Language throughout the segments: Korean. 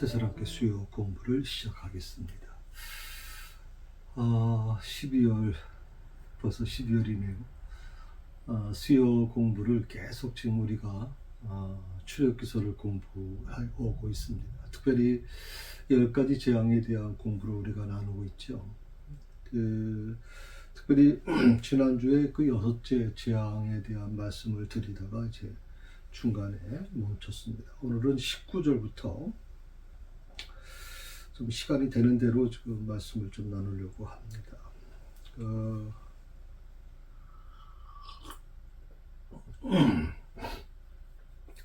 새사랑교회 수요 공부를 시작하겠습니다. 12월, 벌써 12월이네요. 수요 공부를 계속 지금 우리가 출애굽기서를 공부하고 있습니다. 특별히 10가지 재앙에 대한 공부를 우리가 나누고 있죠. 특별히 지난주에 그 6째 재앙에 대한 말씀을 드리다가 이제 중간에 멈췄습니다. 오늘은 19절부터 좀 시간이 되는 대로 지금 말씀을 좀 나누려고 합니다.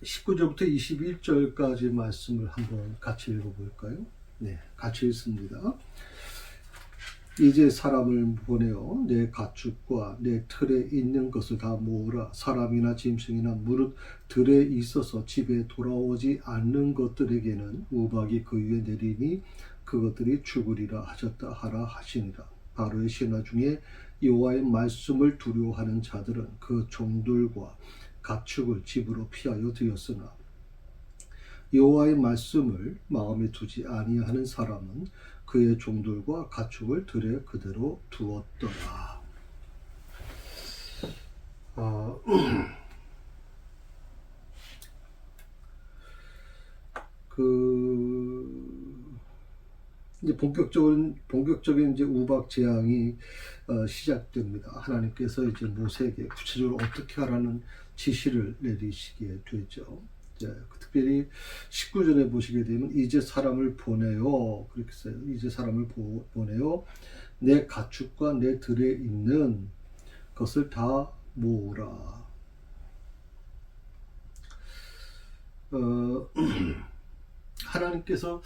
19절부터 21절까지 말씀을 한번 같이 읽어볼까요? 네, 같이 읽습니다. 이제 사람을 보내어 내 가축과 내 틀에 있는 것을 다 모으라. 사람이나 짐승이나 무릇 들에 있어서 집에 돌아오지 않는 것들에게는 우박이 그 위에 내리니 그것들이 죽으리라 하셨다 하라 하시니라. 바로의 신하 중에 여호와의 말씀을 두려워하는 자들은 그 종들과 가축을 집으로 피하여 들였으나 여호와의 말씀을 마음에 두지 아니하는 사람은 그의 종들과 가축을 들에 그대로 두었더라. 이제 본격적인 이제 우박 재앙이 시작됩니다. 하나님께서 이제 모세에게 구체적으로 어떻게 하라는 지시를 내리시게 되죠. 특별히 19절에 보시게 되면 이제 사람을 보내요. 그렇게 써요. 이제 사람을 보내요. 내 가축과 내 들에 있는 것을 다 모으라. 하나님께서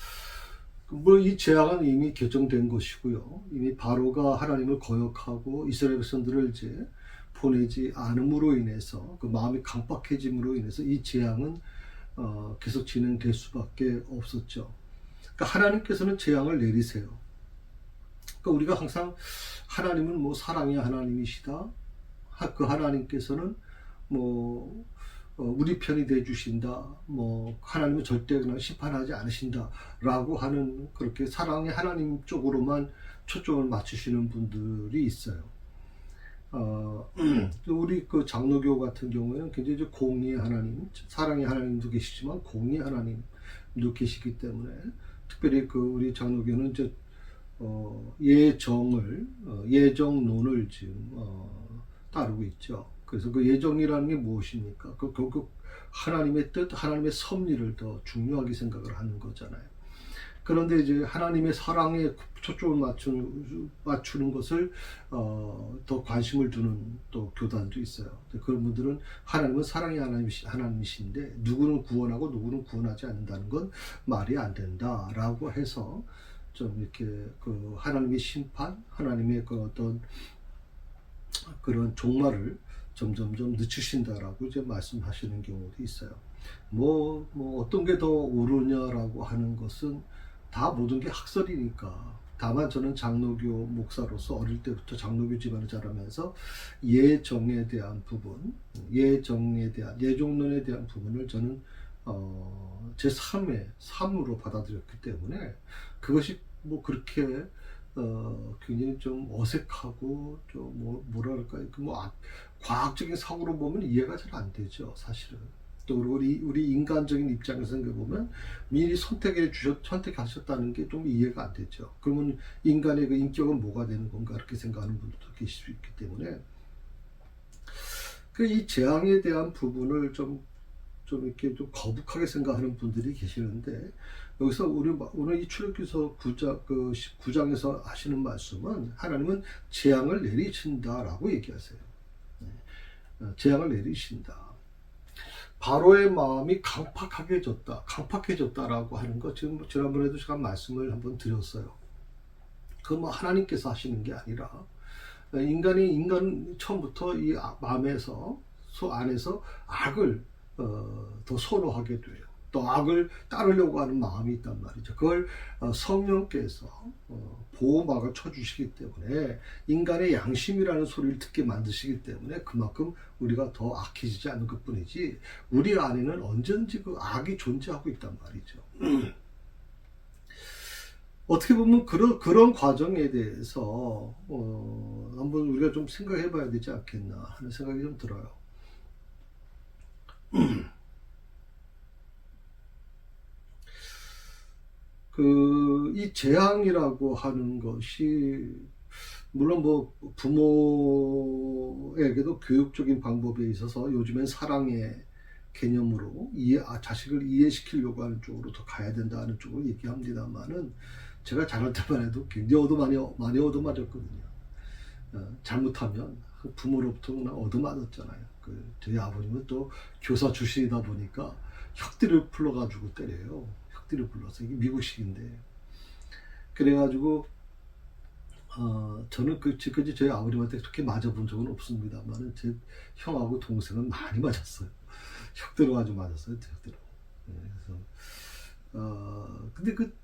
이 재앙은 이미 결정된 것이고요. 이미 바로가 하나님을 거역하고 이스라엘 백성들을 이제 보내지 않음으로 인해서 그 마음이 강박해짐으로 인해서 이 재앙은 계속 진행될 수밖에 없었죠. 그러니까 하나님께서는 재앙을 내리세요. 그러니까 우리가 항상 하나님은 뭐 사랑의 하나님이시다. 그 하나님께서는 뭐 우리 편이 돼 주신다. 뭐 하나님은 절대 그냥 심판하지 않으신다라고 하는 그렇게 사랑의 하나님 쪽으로만 초점을 맞추시는 분들이 있어요. 우리 그 장로교 같은 경우에는 굉장히 공의의 하나님, 사랑의 하나님도 계시지만 공의의 하나님도 계시기 때문에 특별히 그 우리 장로교는 이제 예정론을 지금 따르고 있죠. 그래서 그 예정이라는 게 무엇입니까? 결국 하나님의 뜻, 하나님의 섭리를 더 중요하게 생각을 하는 거잖아요. 그런데 이제 하나님의 사랑에 초점을 맞추는 것을 더 관심을 두는 또 교단도 있어요. 그런 분들은 하나님은 사랑의 하나님이신데 누구는 구원하고 누구는 구원하지 않는다는 건 말이 안 된다라고 해서 좀 이렇게 그 하나님의 심판, 하나님의 그 어떤 그런 종말을 점점점 늦추신다라고 이제 말씀하시는 경우도 있어요. 뭐 어떤 게 더 옳으냐라고 하는 것은 다 모든 게 학설이니까. 다만 저는 장로교 목사로서 어릴 때부터 장로교 집안을 자라면서 예정에 대한 부분, 예종론에 대한 부분을 저는 제 삶으로 받아들였기 때문에 그것이 뭐 그렇게 굉장히 좀 어색하고 좀 뭐랄까요, 과학적인 사고로 보면 이해가 잘 안 되죠, 사실은. 또 우리 인간적인 입장에서 생각해보면 미리 선택하셨다는 게 좀 이해가 안 되죠. 그러면 인간의 그 인격은 뭐가 되는 건가 이렇게 생각하는 분들도 계실 수 있기 때문에 이 재앙에 대한 부분을 좀 이렇게 좀 거북하게 생각하는 분들이 계시는데 여기서 오늘 이 출애굽기서 9장에서 하시는 말씀은 하나님은 재앙을 내리신다라고 얘기하세요. 재앙을 내리신다. 바로의 마음이 강팍해졌다라고 하는 것, 지금 지난번에도 제가 말씀을 한번 드렸어요. 그건 뭐 하나님께서 하시는 게 아니라 인간 처음부터 이 마음에서 안에서 악을 더 선호하게 돼요. 또 악을 따르려고 하는 마음이 있단 말이죠. 그걸 성령께서 보호막을 쳐주시기 때문에 인간의 양심이라는 소리를 듣게 만드시기 때문에 그만큼 우리가 더 악해지지 않는 것뿐이지 우리 안에는 언제든지 그 악이 존재하고 있단 말이죠. 어떻게 보면 그런 과정에 대해서 한번 우리가 좀 생각해 봐야 되지 않겠나 하는 생각이 좀 들어요. 이 재앙이라고 하는 것이 물론 뭐 부모에게도 교육적인 방법에 있어서 요즘엔 사랑의 개념으로 자식을 이해시키려고 하는 쪽으로 더 가야 된다는 쪽으로 얘기합니다만은 제가 자랄 때만 해도 굉장히 많이 얻어맞았거든요. 잘못하면 부모로부터 얻어맞았잖아요. 저희 아버님은 또 교사 출신이다 보니까 혁들을 풀러가지고 때려요. 혁들을 불러서 이게 미국식인데 그래가지고 저는 지금까지 저희 아버님한테 그렇게 맞아본 적은 없습니다만 제 형하고 동생은 많이 맞았어요. 혁대로 아주 맞았어요. 혁대로. 그래서 근데 그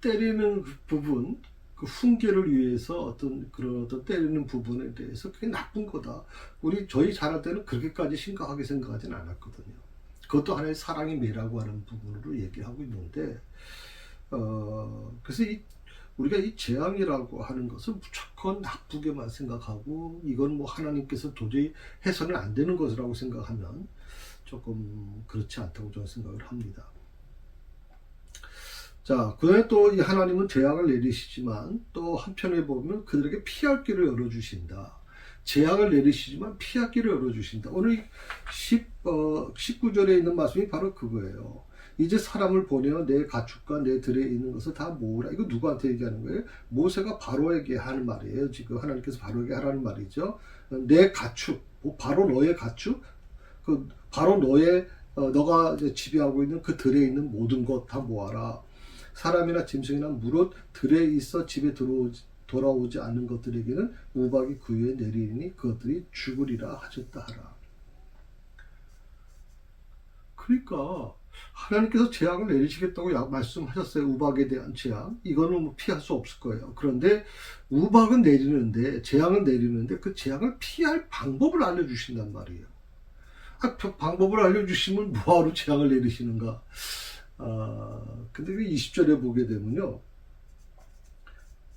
때리는 부분, 그 훈계를 위해서 그런 때리는 부분에 대해서 그게 나쁜 거다. 저희 자랄 때는 그렇게까지 심각하게 생각하지는 않았거든요. 그것도 하나의 사랑의 매라고 하는 부분으로 얘기하고 있는데, 그래서 우리가 이 재앙이라고 하는 것을 무조건 나쁘게만 생각하고 이건 뭐 하나님께서 도저히 해서는 안 되는 것이라고 생각하면 조금 그렇지 않다고 저는 생각을 합니다. 자, 그다음에 또 이 하나님은 재앙을 내리시지만 또 한편에 보면 그들에게 피할 길을 열어주신다. 재앙을 내리시지만 피할 길을 열어주신다. 오늘 19절에 있는 말씀이 바로 그거예요. 이제 사람을 보내어 내 가축과 내 들에 있는 것을 다 모으라. 이거 누구한테 얘기하는 거예요? 모세가 바로에게 하는 말이에요. 지금 하나님께서 바로에게 하라는 말이죠. 내 가축, 바로 너의 가축, 바로 너가 이제 지배하고 있는 그 들에 있는 모든 것 다 모아라. 사람이나 짐승이나 무릇 들에 있어 집에 돌아오지 않는 것들에게는 우박이 그 위에 내리니 그것들이 죽으리라 하셨다 하라. 그러니까 하나님께서 재앙을 내리시겠다고 말씀하셨어요. 우박에 대한 재앙. 이거는 뭐 피할 수 없을 거예요. 그런데 우박은 내리는데, 재앙은 내리는데 그 재앙을 피할 방법을 알려주신단 말이에요. 방법을 알려주시면 뭐하러 재앙을 내리시는가? 근데 20절에 보게 되면요.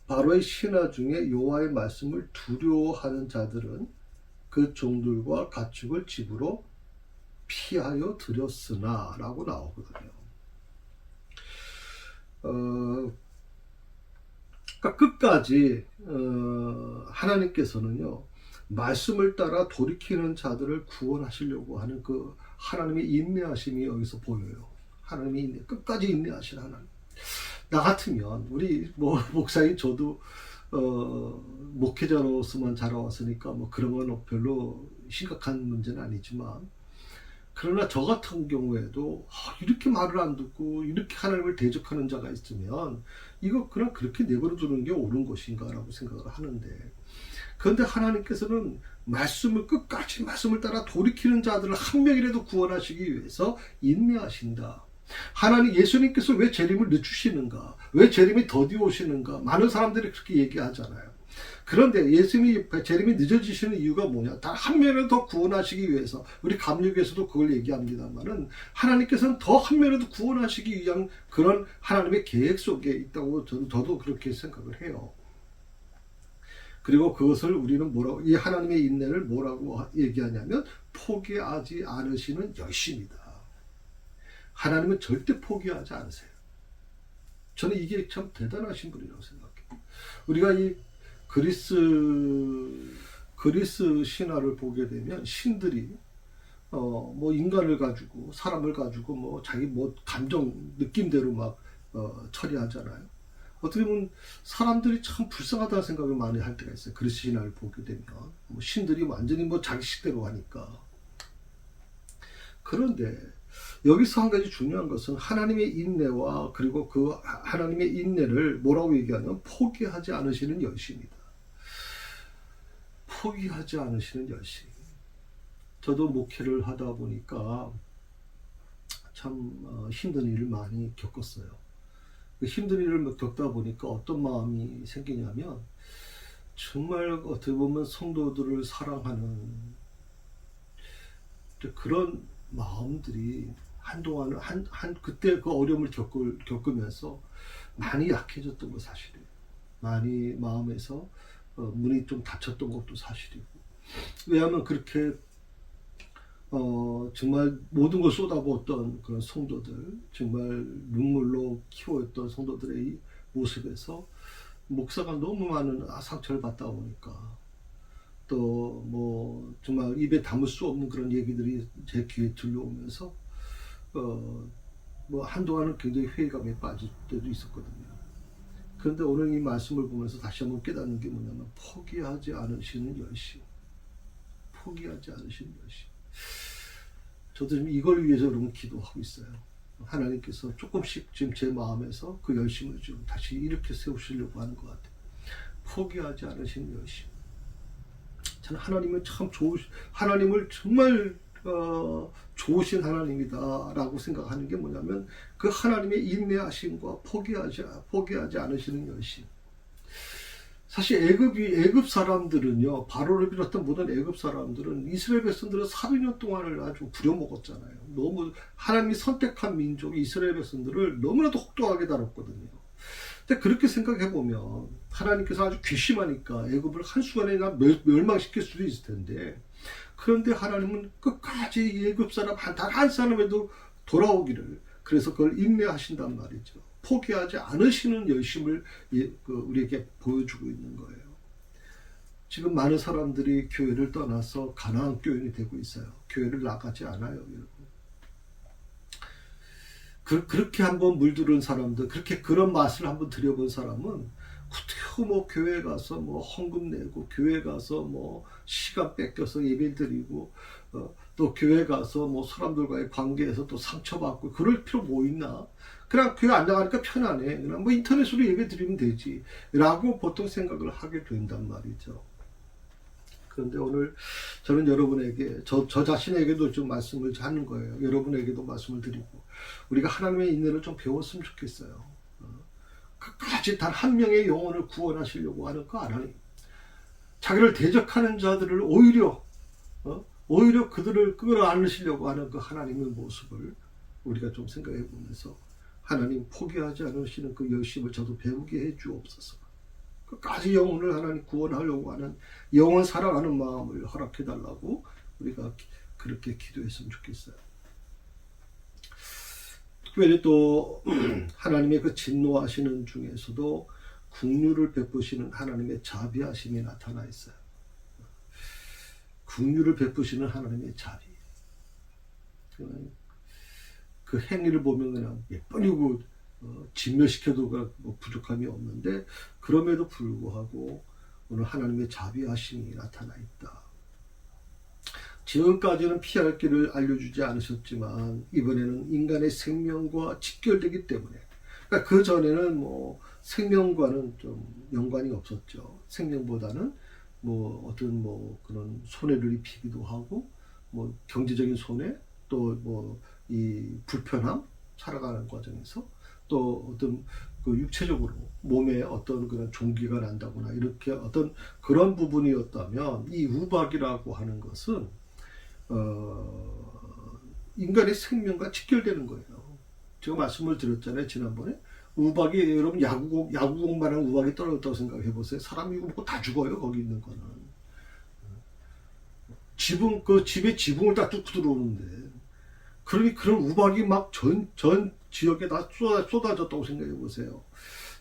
바로의 신하 중에 여호와의 말씀을 두려워하는 자들은 그 종들과 가축을 집으로 피하여 들였으나 라고 나오거든요. 그러니까 끝까지 하나님께서는요. 말씀을 따라 돌이키는 자들을 구원하시려고 하는 그 하나님의 인내하심이 여기서 보여요. 하나님이 끝까지 인내하시는 하나님. 나 같으면 우리 목사님 저도 목회자로서만 자라왔으니까 뭐 그런 건 별로 심각한 문제는 아니지만 그러나 저 같은 경우에도 이렇게 말을 안 듣고 이렇게 하나님을 대적하는 자가 있으면 이거 그냥 그렇게 내버려 두는 게 옳은 것인가라고 생각을 하는데 그런데 하나님께서는 끝까지 말씀을 따라 돌이키는 자들을 한 명이라도 구원하시기 위해서 인내하신다. 예수님께서 왜 재림을 늦추시는가? 왜 재림이 더디 오시는가? 많은 사람들이 그렇게 얘기하잖아요. 그런데 예수님이 재림이 늦어지시는 이유가 뭐냐? 단 한 명을 더 구원하시기 위해서 우리 감리교에서도 그걸 얘기합니다만은 하나님께서는 더 한 명을 더 구원하시기 위한 그런 하나님의 계획 속에 있다고 저도 그렇게 생각을 해요. 그리고 그것을 우리는 이 하나님의 인내를 뭐라고 얘기하냐면 포기하지 않으시는 열심이다. 하나님은 절대 포기하지 않으세요. 저는 이게 참 대단하신 분이라고 생각해요. 우리가 이 그리스 신화를 보게 되면 신들이 뭐 인간을 가지고 사람을 가지고 자기 감정 느낌대로 막 처리하잖아요. 어떻게 보면 사람들이 참 불쌍하다는 생각을 많이 할 때가 있어요. 그리스 신화를 보게 되면 신들이 완전히 자기 식대로 하니까. 그런데 여기서 한 가지 중요한 것은 하나님의 인내와 그리고 그 하나님의 인내를 뭐라고 얘기하냐면 포기하지 않으시는 열심이다. 포기하지 않으시는 열심. 저도 목회를 하다 보니까 참 힘든 일을 많이 겪었어요. 그 힘든 일을 겪다 보니까 어떤 마음이 생기냐면 정말 어떻게 보면 성도들을 사랑하는 그런 마음들이 한동안은 그때 그 어려움을 겪으면서 많이 약해졌던 거 사실이에요. 많이 마음에서 문이 좀 닫혔던 것도 사실이고. 왜냐하면 그렇게 정말 모든 걸 쏟아부었던 그런 성도들, 정말 눈물로 키워했던 성도들의 이 모습에서 목사가 너무 많은 상처를 받다 보니까 또 뭐 정말 입에 담을 수 없는 그런 얘기들이 제 귀에 들려오면서 뭐 한동안은 굉장히 회의감에 빠질 때도 있었거든요. 그런데 오늘 이 말씀을 보면서 다시 한번 깨닫는 게 뭐냐면 포기하지 않으시는 열심, 포기하지 않으시는 열심. 저도 지금 이걸 위해서 여러분 기도하고 있어요. 하나님께서 조금씩 지금 제 마음에서 그 열심을 좀 다시 이렇게 세우시려고 하는 것 같아요. 포기하지 않으시는 열심. 저는 하나님은 참 하나님을 정말 좋으신 하나님이다라고 생각하는 게 뭐냐면 그 하나님의 인내하심과 포기하지 않으시는 열심. 사실 애굽 사람들은요, 바로를 비롯한 모든 애굽 사람들은 이스라엘 백성들은 400년 동안을 아주 부려먹었잖아요. 너무 하나님이 선택한 민족이 이스라엘 백성들을 너무나도 혹독하게 다뤘거든요. 근데 그렇게 생각해 보면 하나님께서 아주 괘씸하니까 애굽을 한순간에 멸망시킬 수도 있을 텐데, 그런데 하나님은 끝까지 애굽 사람 단 한 사람에도 돌아오기를, 그래서 그걸 인내하신단 말이죠. 포기하지 않으시는 열심을 우리에게 보여주고 있는 거예요. 지금 많은 사람들이 교회를 떠나서 가나안 교인이 되고 있어요. 교회를 나가지 않아요, 여러분. 그렇게 한번 물들은 사람들, 그렇게 그런 맛을 한번 들여본 사람은 구태여 뭐 교회 가서 뭐 헌금 내고, 교회 가서 뭐 시간 뺏겨서 예배 드리고, 또 교회 가서 뭐 사람들과의 관계에서 또 상처받고 그럴 필요 뭐 있나? 그냥 교회 안 나가니까 편하네. 그냥 뭐 인터넷으로 예배 드리면 되지. 라고 보통 생각을 하게 된단 말이죠. 그런데 오늘 저는 여러분에게, 저 자신에게도 좀 말씀을 하는 거예요. 여러분에게도 말씀을 드리고, 우리가 하나님의 인내를 좀 배웠으면 좋겠어요. 끝까지 단 한 명의 영혼을 구원하시려고 하는 그 하나님. 자기를 대적하는 자들을 오히려 그들을 끌어안으시려고 하는 그 하나님의 모습을 우리가 좀 생각해 보면서 하나님 포기하지 않으시는 그 열심을 저도 배우게 해 주옵소서. 끝까지 영혼을 하나님 구원하려고 하는 영원 사랑하는 마음을 허락해 달라고 우리가 그렇게 기도했으면 좋겠어요. 특별히 또 하나님의 그 진노하시는 중에서도 긍휼을 베푸시는 하나님의 자비하심이 나타나 있어요. 긍휼을 베푸시는 하나님의 자비. 그 행위를 보면 그냥 예쁘고 진멸시켜도 뭐 부족함이 없는데, 그럼에도 불구하고 오늘 하나님의 자비하심이 나타나 있다. 지금까지는 피할 길을 알려주지 않으셨지만 이번에는 인간의 생명과 직결되기 때문에, 그러니까 그 전에는 뭐 생명과는 좀 연관이 없었죠. 생명보다는 뭐 어떤 뭐 그런 손해를 입히기도 하고, 뭐 경제적인 손해, 또 뭐 이 불편함, 살아가는 과정에서 또 어떤 그 육체적으로 몸에 어떤 그런 종기가 난다거나 이렇게 어떤 그런 부분이었다면, 이 우박이라고 하는 것은 인간의 생명과 직결되는 거예요. 제가 말씀을 드렸잖아요, 지난번에. 우박이, 여러분 야구공만한 우박이 떨어졌다고 생각해 보세요. 사람이 이거 먹고 다 죽어요, 거기 있는 거는. 그 집에 지붕을 다 뚫고 들어오는데, 그러니 그런 우박이 막 전 지역에 다 쏟아졌다고 생각해 보세요.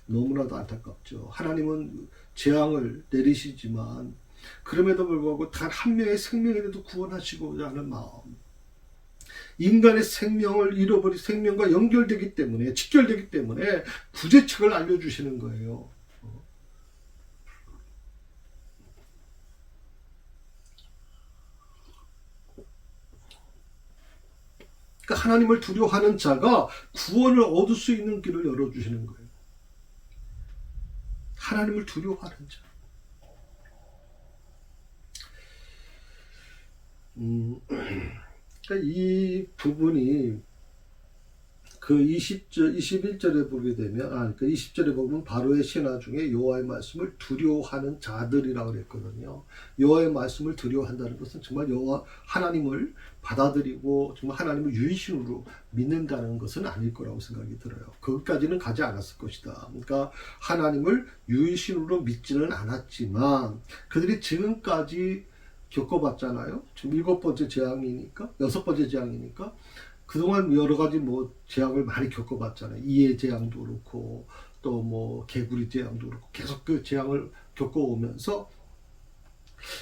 너무나도 안타깝죠. 하나님은 재앙을 내리시지만 그럼에도 불구하고 단 한 명의 생명이라도 구원하시고자 하는 마음, 인간의 생명을 잃어버린 생명과 연결되기 때문에, 직결되기 때문에 구제책을 알려주시는 거예요. 그러니까 하나님을 두려워하는 자가 구원을 얻을 수 있는 길을 열어주시는 거예요. 하나님을 두려워하는 자. 그러니까 이 부분이 그 21절에 보게 되면, 그러니까 20절에 보면 바로의 신하 중에 여호와의 말씀을 두려워하는 자들이라고 그랬거든요. 여호와의 말씀을 두려워한다는 것은 정말 여호와 하나님을 받아들이고 정말 하나님을 유일신으로 믿는다는 것은 아닐 거라고 생각이 들어요. 거기까지는 가지 않았을 것이다. 그러니까 하나님을 유일신으로 믿지는 않았지만 그들이 지금까지 겪어봤잖아요. 지금 7번째 재앙이니까, 6번째 재앙이니까 그동안 여러 가지 뭐 재앙을 많이 겪어봤잖아요. 이해 재앙도 그렇고 또 뭐 개구리 재앙도 그렇고 계속 그 재앙을 겪어오면서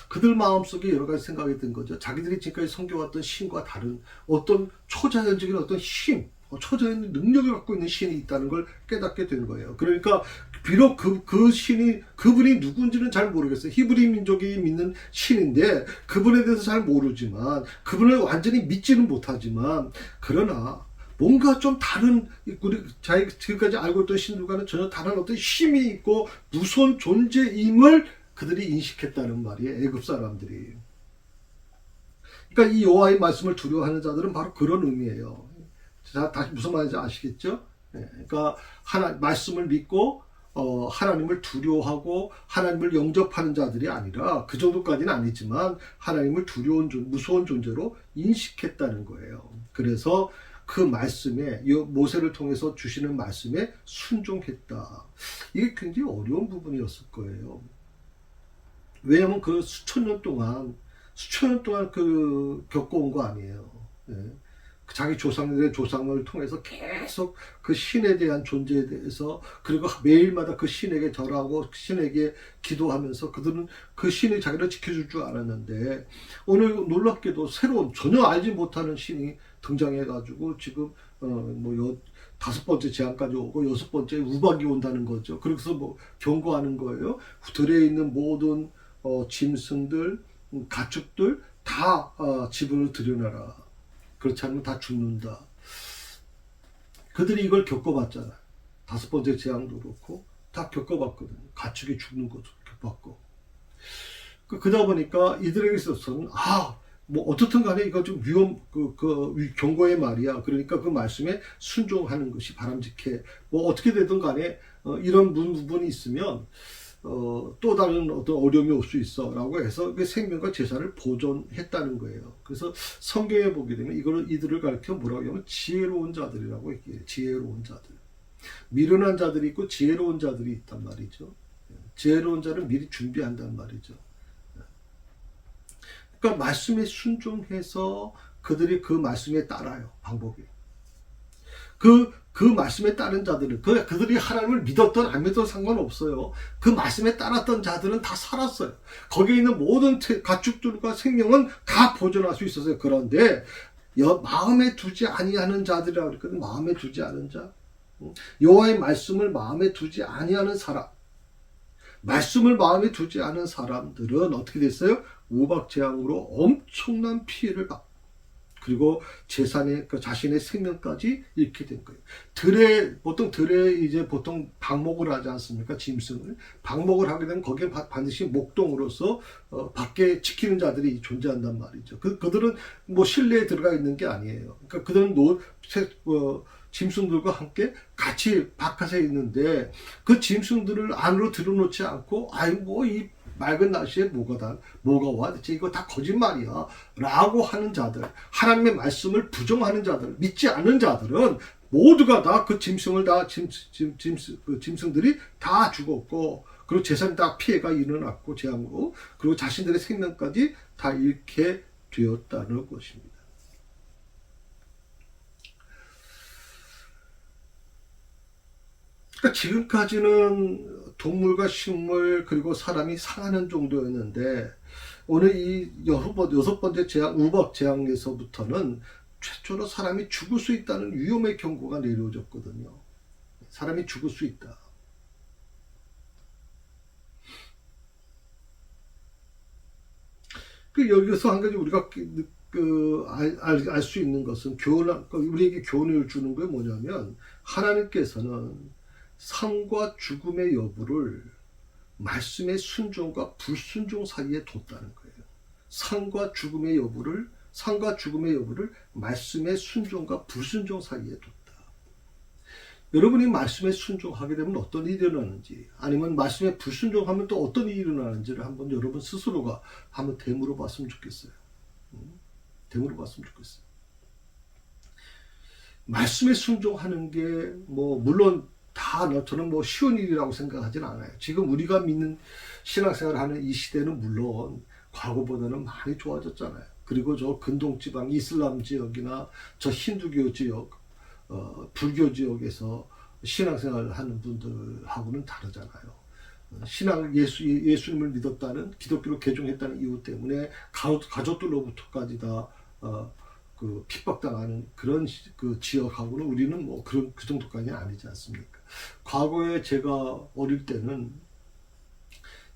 그들 마음속에 여러 가지 생각이 든 거죠. 자기들이 지금까지 섬겨왔던 신과 다른 어떤 초자연적인 어떤 힘, 초자연의 능력을 갖고 있는 신이 있다는 걸 깨닫게 된 거예요. 그러니까 비록 그 신이, 그분이 누군지는 잘 모르겠어요. 히브리 민족이 믿는 신인데 그분에 대해서 잘 모르지만, 그분을 완전히 믿지는 못하지만, 그러나 뭔가 좀 다른, 우리 지금까지 알고 있던 신들과는 전혀 다른 어떤 힘이 있고 무서운 존재임을 그들이 인식했다는 말이에요. 애굽 사람들이. 그러니까 이 여호와의 말씀을 두려워하는 자들은 바로 그런 의미예요. 자, 다시 무슨 말인지 아시겠죠? 그러니까 말씀을 믿고 하나님을 두려워하고 하나님을 영접하는 자들이 아니라, 그 정도까지는 아니지만 하나님을 무서운 존재로 인식했다는 거예요. 그래서 그 말씀에, 모세를 통해서 주시는 말씀에 순종했다. 이게 굉장히 어려운 부분이었을 거예요. 왜냐하면 그 수천 년 동안 그 겪어온 거 아니에요. 자기 조상들의 조상을 통해서 계속 그 신에 대한 존재에 대해서, 그리고 매일마다 그 신에게 절하고 신에게 기도하면서 그들은 그 신이 자기를 지켜줄 줄 알았는데, 오늘 놀랍게도 새로운 전혀 알지 못하는 신이 등장해가지고 지금 뭐 5번째 재앙까지 오고 6번째 우박이 온다는 거죠. 그래서 뭐 경고하는 거예요. 들에 있는 모든 짐승들, 가축들 다 집으로 들여놔라. 그렇지 않으면 다 죽는다. 그들이 이걸 겪어봤잖아요. 5번째 재앙도 그렇고 다 겪어봤거든요. 가축이 죽는 것도 겪어봤고. 그러다 보니까 이들에게 있어서는 뭐 어떻든 간에 이거 좀 경고의 말이야. 그러니까 그 말씀에 순종하는 것이 바람직해. 뭐 어떻게 되든 간에 이런 부분이 있으면 또 다른 어떤 어려움이 올 수 있어 라고 해서 그 생명과 재산을 보존했다는 거예요. 그래서 성경에 보게 되면 이들을 가리켜 뭐라고 하냐면 지혜로운 자들이라고 얘기해요. 지혜로운 자들. 미련한 자들이 있고 지혜로운 자들이 있단 말이죠. 지혜로운 자는 미리 준비한단 말이죠. 그러니까 말씀에 순종해서 그들이 그 말씀에 따라요. 방법이. 그 말씀에 따른 자들은, 그들이 하나님을 믿었던 안 믿었던 상관없어요. 그 말씀에 따랐던 자들은 다 살았어요. 거기에 있는 모든 가축들과 생명은 다 보존할 수 있었어요. 그런데 마음에 두지 아니하는 자들이라고 그랬거든요. 마음에 두지 않은 자. 여호와의 말씀을 마음에 두지 아니하는 사람. 말씀을 마음에 두지 않은 사람들은 어떻게 됐어요? 우박재앙으로 엄청난 피해를 받고, 그리고 자신의 생명까지 잃게 된 거예요. 보통 들에 보통 방목을 하지 않습니까? 짐승을. 방목을 하게 되면 거기에 반드시 목동으로서 밖에 지키는 자들이 존재한단 말이죠. 그들은 뭐 실내에 들어가 있는 게 아니에요. 그러니까 그들은 짐승들과 함께 같이 바깥에 있는데, 그 짐승들을 안으로 들여놓지 않고, 이 맑은 날씨에 뭐가 와? 대체 이거 다 거짓말이야. 라고 하는 자들, 하나님의 말씀을 부정하는 자들, 믿지 않는 자들은 모두가 다 그 짐승들이 다 죽었고, 그리고 재산이 다 피해가 일어났고, 재앙으로, 그리고 자신들의 생명까지 다 잃게 되었다는 것입니다. 그러니까 지금까지는 동물과 식물 그리고 사람이 상하는 정도였는데, 오늘 이 6번째 재앙, 우박 재앙에서부터는 최초로 사람이 죽을 수 있다는 위험의 경고가 내려졌거든요. 사람이 죽을 수 있다. 여기서 한 가지 우리가 알 수 있는 것은, 우리에게 교훈을 주는 게 뭐냐면, 하나님께서는 삶과 죽음의 여부를 말씀의 순종과 불순종 사이에 뒀다는 거예요. 삶과 죽음의 여부를 말씀의 순종과 불순종 사이에 뒀다. 여러분이 말씀에 순종하게 되면 어떤 일이 일어나는지, 아니면 말씀에 불순종하면 또 어떤 일이 일어나는지를 한번 여러분 스스로가 한번 되물어 봤으면 좋겠어요. 되물어 봤으면 좋겠어요. 말씀에 순종하는 게 물론 다 저는 쉬운 일이라고 생각하진 않아요. 지금 우리가 믿는 신앙생활을 하는 이 시대는 물론 과거보다는 많이 좋아졌잖아요. 그리고 저 근동지방 이슬람 지역이나 저 힌두교 지역, 불교 지역에서 신앙생활을 하는 분들하고는 다르잖아요. 예수님을 믿었다는, 기독교로 개종했다는 이유 때문에 가족들로부터까지 다 핍박당하는 그런 그 지역하고는 우리는 그 정도까지는 아니지 않습니까? 과거에 제가 어릴 때는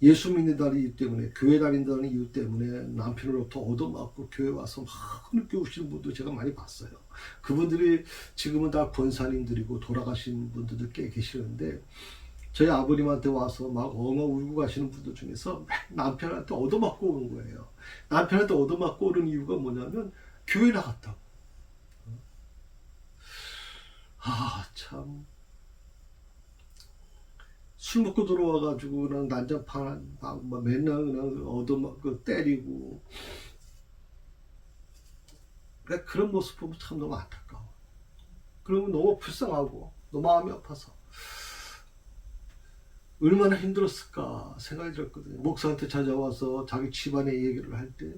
예수 믿는다는 이유 때문에, 교회 다닌다는 이유 때문에 남편으로부터 얻어맞고 교회 와서 막 흐느껴 오시는 분도 제가 많이 봤어요. 그분들이 지금은 다 권사님들이고 돌아가신 분들도 꽤 계시는데, 저희 아버님한테 와서 막 엉엉 울고 가시는 분들 중에서 남편한테 얻어맞고 오는 거예요. 남편한테 얻어맞고 오는 이유가 뭐냐면 교회 나갔다고. 참. 술 먹고 들어와가지고 그냥 난장판 맨날 그냥 얻어맞고 때리고. 그런 모습 보면 참 너무 안타까워. 그러면 너무 불쌍하고 너무 마음이 아파서 얼마나 힘들었을까 생각이 들었거든요. 목사한테 찾아와서 자기 집안의 얘기를 할 때,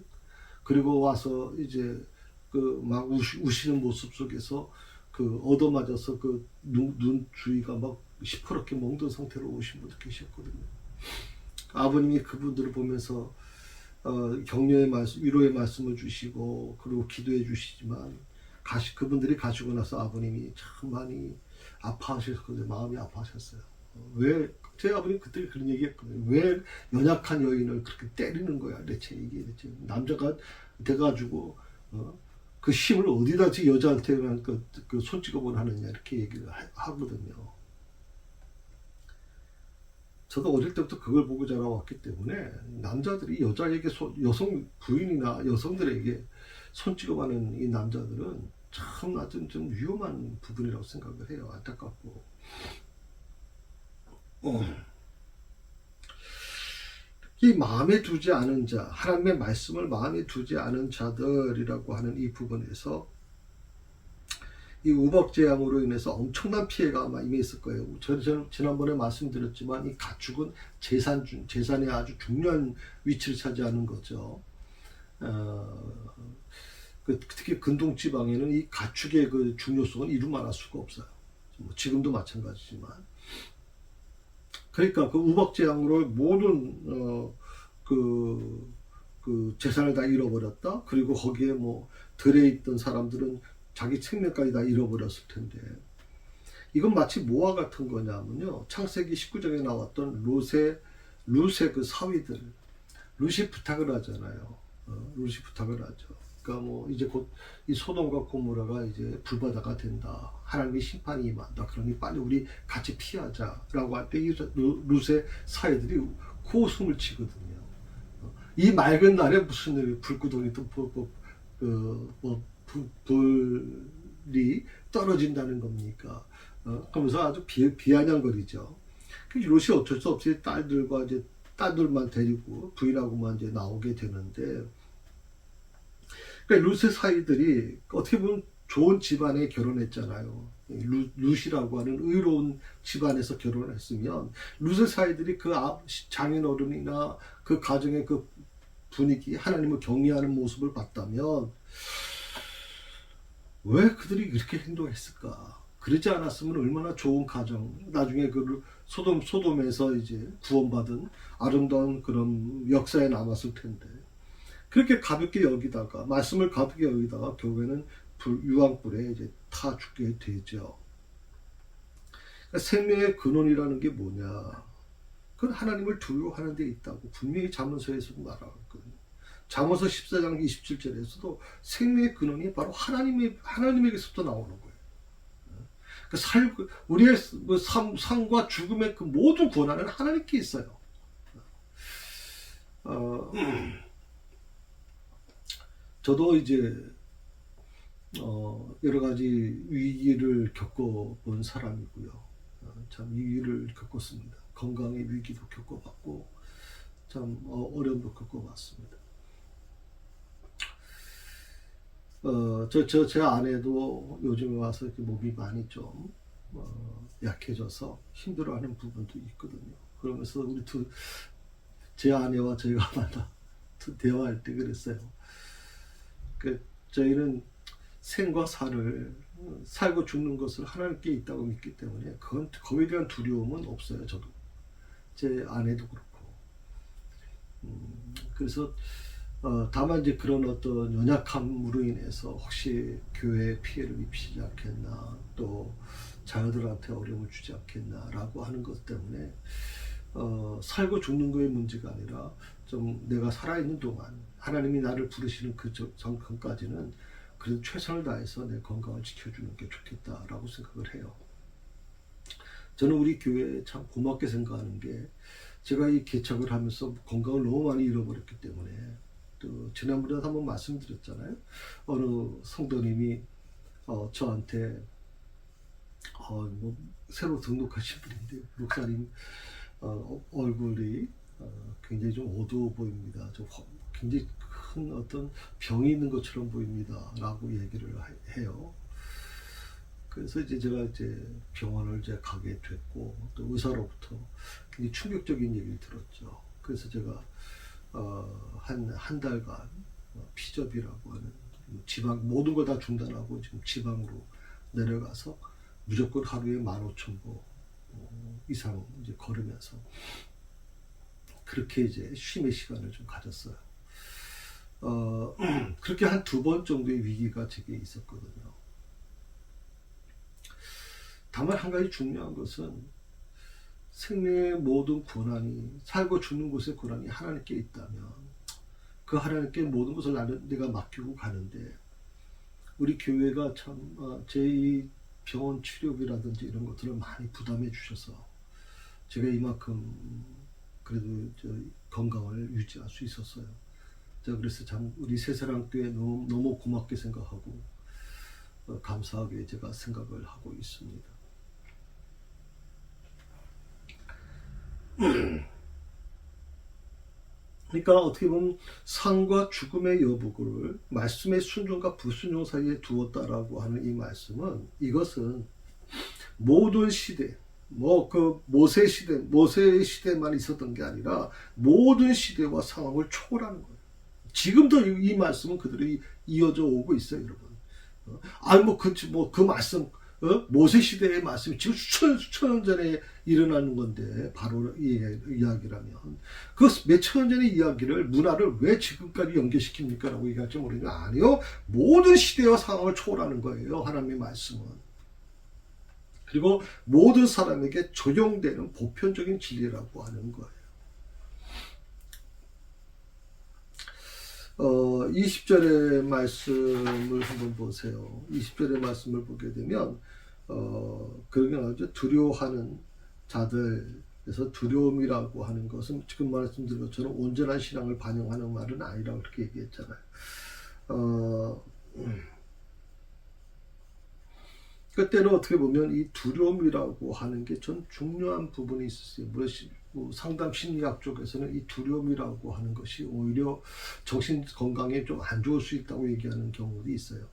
그리고 와서 이제 막 우시는 모습 속에서 얻어맞아서 눈 주위가 막 시퍼렇게 멍든 상태로 오신 분도 계셨거든요. 아버님이 그분들을 보면서 격려의 말씀, 위로의 말씀을 주시고, 그리고 기도해 주시지만, 그분들이 가시고 나서 아버님이 참 많이 아파하셨거든요. 마음이 아파하셨어요. 제 아버님 그때 그런 얘기 했거든요. 왜 연약한 여인을 그렇게 때리는 거야? 대체 남자가 돼가지고, 그 힘을 어디다 여자한테 손찌검을 하느냐, 이렇게 얘기를 하거든요. 저도 어릴 때부터 그걸 보고 자라왔기 때문에, 남자들이 여자에게 여성 부인이나 여성들에게 손찌검하는 이 남자들은 참 아주 좀 위험한 부분이라고 생각을 해요. 안타깝고. 이 마음에 두지 않은 자, 하나님의 말씀을 마음에 두지 않은 자들이라고 하는 이 부분에서 이 우박재앙으로 인해서 엄청난 피해가 아마 임했을 거예요. 저는 지난번에 말씀드렸지만 이 가축은 재산에 아주 중요한 위치를 차지하는 거죠. 특히 근동지방에는 이 가축의 그 중요성은 이루 말할 수가 없어요. 지금도 마찬가지지만. 그러니까 그 우박재앙으로 모든 재산을 다 잃어버렸다. 그리고 거기에 들에 있던 사람들은 자기 생명까지 다 잃어버렸을 텐데, 이건 마치 뭐와 같은 거냐면요, 창세기 19장에 나왔던 룻의 그 사위들, 룻이 부탁을 하잖아요. 룻이 부탁을 하죠. 그러니까 이제 곧 이 소돔과 고모라가 이제 불바다가 된다. 하나님의 심판이 임한다. 그러니 빨리 우리 같이 피하자라고 할 때 이 룻의 사위들이 호숨을 치거든요. 이 맑은 날에 무슨 불구덩이 또 불이 떨어진다는 겁니까? 그러면서 아주 비아냥거리죠. 롯이 어쩔 수 없이 딸들만 데리고 부인하고만 이제 나오게 되는데, 그러니까 롯의 사위들이 어떻게 보면 좋은 집안에 결혼했잖아요. 룻이라고 하는 의로운 집안에서 결혼했으면, 룻의 사위들이 그 장인어른이나 그 가정의 그 분위기, 하나님을 경외하는 모습을 봤다면 왜 그들이 그렇게 행동했을까? 그러지 않았으면 얼마나 좋은 가정, 나중에 소돔에서 이제 구원받은 아름다운 그런 역사에 남았을 텐데, 그렇게 가볍게 여기다가, 말씀을 가볍게 여기다가 결국에는 유황불에 이제 타 죽게 되죠. 그러니까 생명의 근원이라는 게 뭐냐? 그건 하나님을 두려워하는 데 있다고 분명히 잠언서에서도 말하거든요. 잠언서 14장 27절에서도 생명의 근원이 바로 하나님에게서부터 나오는 거예요. 우리의 삶과 죽음의 그 모든 권한은 하나님께 있어요. 저도 이제 여러 가지 위기를 겪어본 사람이고요. 참 위기를 겪었습니다. 건강의 위기도 겪어봤고 참 어려움도 겪어봤습니다. 제 아내도 요즘에 와서 이렇게 몸이 많이 좀 약해져서 힘들어하는 부분도 있거든요. 그러면서 우리 제 아내와 저희가 만나 대화할 때 그랬어요. 저희는 생과 사를 살고 죽는 것을 하나님께 있다고 믿기 때문에 거기에 대한 두려움은 없어요. 저도 제 아내도 그렇고. 그래서 다만 이제 그런 어떤 연약함으로 인해서 혹시 교회에 피해를 입히지 않겠나, 또 자녀들한테 어려움을 주지 않겠나라고 하는 것 때문에 살고 죽는 거의 문제가 아니라 좀 내가 살아있는 동안 하나님이 나를 부르시는 그 전까지는 그래도 최선을 다해서 내 건강을 지켜주는 게 좋겠다라고 생각을 해요. 저는 우리 교회에 참 고맙게 생각하는 게, 제가 이 개척을 하면서 건강을 너무 많이 잃어버렸기 때문에, 또 지난번에 한번 말씀드렸잖아요. 어느 성도님이 저한테 뭐 새로 등록하신 분인데, 목사님 얼굴이 굉장히 좀 어두워 보입니다. 좀 굉장히 큰 어떤 병이 있는 것처럼 보입니다. 라고 얘기를 해요. 그래서 이제 제가 병원을 가게 됐고, 또 의사로부터 굉장히 충격적인 얘기를 들었죠. 그래서 제가 한 달간 피접이라고 하는 지방 모든 걸 다 중단하고 지금 지방으로 내려가서 무조건 하루에 15,000보 이상 걸으면서 그렇게 쉼의 시간을 좀 가졌어요. 그렇게 한 2번 정도의 위기가 제게 있었거든요. 다만 한 가지 중요한 것은, 생명의 모든 고난이, 살고 죽는 곳의 고난이 하나님께 있다면 그 하나님께 모든 것을 내가 맡기고 가는데, 우리 교회가 참 제 병원 치료비라든지 이런 것들을 많이 부담해 주셔서 제가 이만큼 그래도 건강을 유지할 수 있었어요. 그래서 참 우리 새사랑교회 너무 고맙게 생각하고 감사하게 제가 생각을 하고 있습니다. 그러니까 어떻게 보면 삶과 죽음의 여부를 말씀의 순종과 불순종 사이에 두었다라고 하는 이 말씀은, 이것은 모든 시대, 모세의 시대만 있었던 게 아니라 모든 시대와 상황을 초월하는 거예요. 지금도 이 말씀은 그들이 이어져 오고 있어요, 여러분. 그 말씀, 모세 시대의 말씀이 지금 수천 년 전에 일어나는 건데, 바로 이 이야기라면 그 몇천 년 전의 이야기를, 문화를 왜 지금까지 연계시킵니까? 라고 얘기할지 모르겠는데, 아니요, 모든 시대와 상황을 초월하는 거예요, 하나님의 말씀은. 그리고 모든 사람에게 적용되는 보편적인 진리라고 하는 거예요. 20절의 말씀을 한번 보세요. 20절의 말씀을 보게 되면 그러게 나오죠. 두려워하는 자들에서 두려움이라고 하는 것은 지금 말씀드린 것처럼 온전한 신앙을 반영하는 말은 아니라고 그렇게 얘기했잖아요. 그때는 어떻게 보면 이 두려움이라고 하는 게 전 중요한 부분이 있었어요. 상담 심리학 쪽에서는 이 두려움이라고 하는 것이 오히려 정신 건강에 좀 안 좋을 수 있다고 얘기하는 경우도 있어요.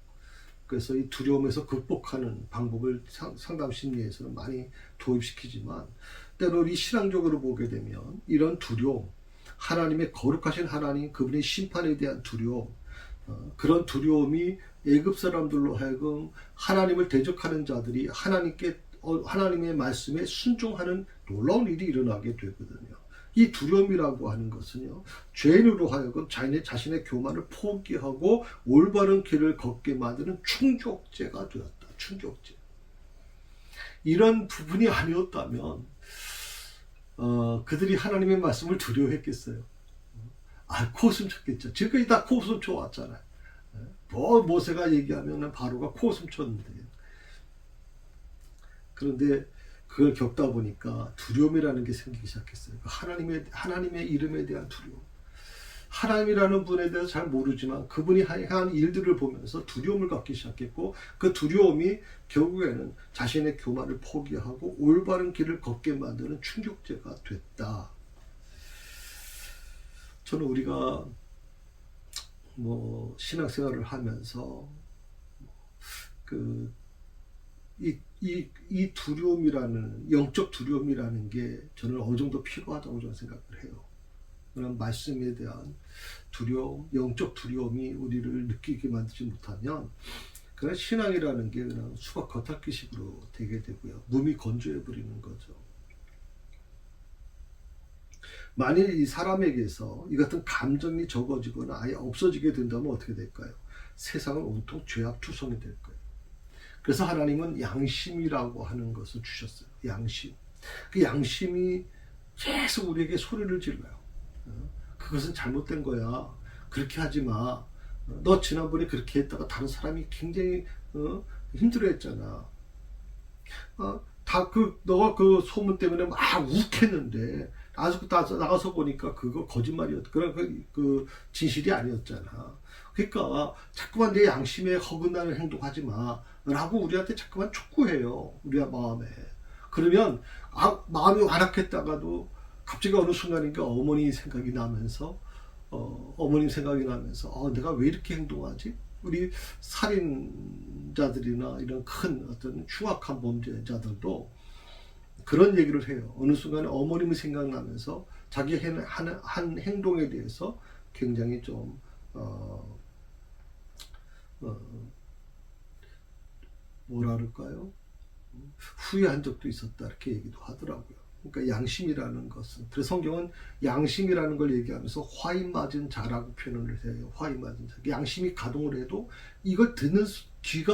그래서 이 두려움에서 극복하는 방법을 상담 심리에서는 많이 도입시키지만, 때로 우리 신앙적으로 보게 되면 이런 두려움, 하나님의 거룩하신 하나님, 그분의 심판에 대한 두려움, 그런 두려움이 애굽 사람들로 하여금 하나님을 대적하는 자들이 하나님의 말씀에 순종하는 놀라운 일이 일어나게 되거든요. 이 두려움이라고 하는 것은요, 죄인으로 하여금 자신의 교만을 포기하고 올바른 길을 걷게 만드는 충족제가 되었다. 충족제. 이런 부분이 아니었다면 그들이 하나님의 말씀을 두려워했겠어요? 코웃음 쳤겠죠. 지금까지 다 코웃음 쳐왔잖아요. 모세가 얘기하면 바로가 코웃음 쳤는데, 그런데 그걸 겪다 보니까 두려움이라는 게 생기기 시작했어요. 하나님의 이름에 대한 두려움. 하나님이라는 분에 대해서 잘 모르지만 그분이 한 일들을 보면서 두려움을 갖기 시작했고, 그 두려움이 결국에는 자신의 교만을 포기하고 올바른 길을 걷게 만드는 충격제가 됐다. 저는 우리가 신앙생활을 하면서 이 두려움이라는, 영적 두려움이라는 게 저는 어느 정도 필요하다고 저는 생각을 해요. 그런 말씀에 대한 두려움, 영적 두려움이 우리를 느끼게 만들지 못하면 그냥 신앙이라는 게 그냥 수박 겉핥기식으로 되게 되고요. 몸이 건조해 버리는 거죠. 만일 이 사람에게서 이 같은 감정이 적어지거나 아예 없어지게 된다면 어떻게 될까요? 세상은 온통 죄악투성이 될 거예요. 그래서 하나님은 양심이라고 하는 것을 주셨어요. 양심. 그 양심이 계속 우리에게 소리를 질러요. 그것은 잘못된 거야. 그렇게 하지 마. 너 지난번에 그렇게 했다가 다른 사람이 굉장히 힘들어했잖아. 너가 그 소문 때문에 막 욱했는데 나가서 보니까 그거 거짓말이었다. 그 진실이 아니었잖아. 그러니까 자꾸만 내 양심에 허근하는 행동하지 마 라고 우리한테 자꾸만 촉구해요. 우리 마음에. 그러면 마음이 완악했다가도 갑자기 어느 순간인가 어머님 생각이 나면서 내가 왜 이렇게 행동하지? 우리 살인자들이나 이런 큰 어떤 흉악한 범죄자들도 그런 얘기를 해요. 어느 순간에 어머님이 생각나면서 자기 한 행동에 대해서 굉장히 좀 뭐라 그럴까요? 후회한 적도 있었다, 이렇게 얘기도 하더라고요. 그러니까 양심이라는 것은, 그래서 성경은 양심이라는 걸 얘기하면서 화인 맞은 자라고 표현을 해요. 화인 맞은 자. 양심이 가동을 해도 이걸 듣는 귀가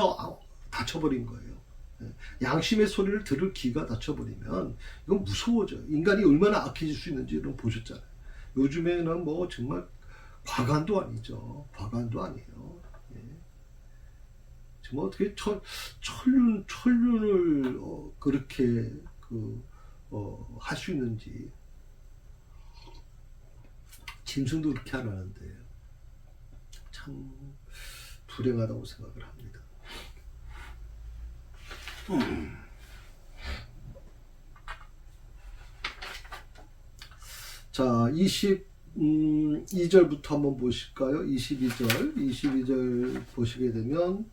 닫혀버린 거예요. 양심의 소리를 들을 귀가 닫혀버리면 이건 무서워져요. 인간이 얼마나 악해질 수 있는지를 보셨잖아요. 요즘에는 정말 과간도 아니죠. 과간도 아니에요. 정말 어떻게 천륜을 그렇게 할 수 있는지. 짐승도 그렇게 안 하는데 참 불행하다고 생각을 합니다. 자, 22절부터 한번 보실까요? 22절 보시게 되면,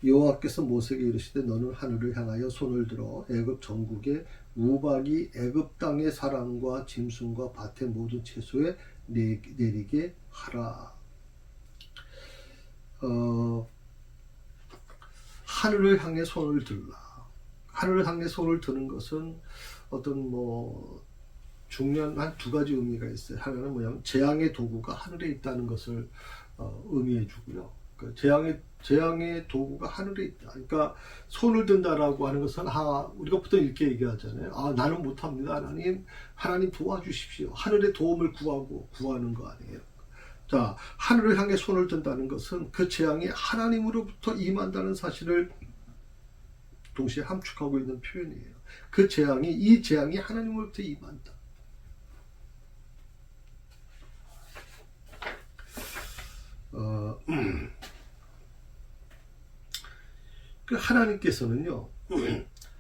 여호와께서 모세에게 이르시되 너는 하늘을 향하여 손을 들어 애굽 전국에 우박이 애굽 땅의 사람과 짐승과 밭의 모든 채소에 내리게 하라. 하늘을 향해 손을 들라. 하늘을 향해 손을 드는 것은 어떤 중요한 한 두 가지 의미가 있어요. 하나는 뭐냐면 재앙의 도구가 하늘에 있다는 것을 의미해 주고요. 재앙의 도구가 하늘에 있다. 그러니까 손을 든다라고 하는 것은 우리가 보통 이렇게 얘기하잖아요. 나는 못합니다. 하나님 도와주십시오. 하늘의 도움을 구하는 거 아니에요. 자, 하늘을 향해 손을 든다는 것은 그 재앙이 하나님으로부터 임한다는 사실을 동시에 함축하고 있는 표현이에요. 이 재앙이 하나님으로부터 임한다. 하나님께서는요,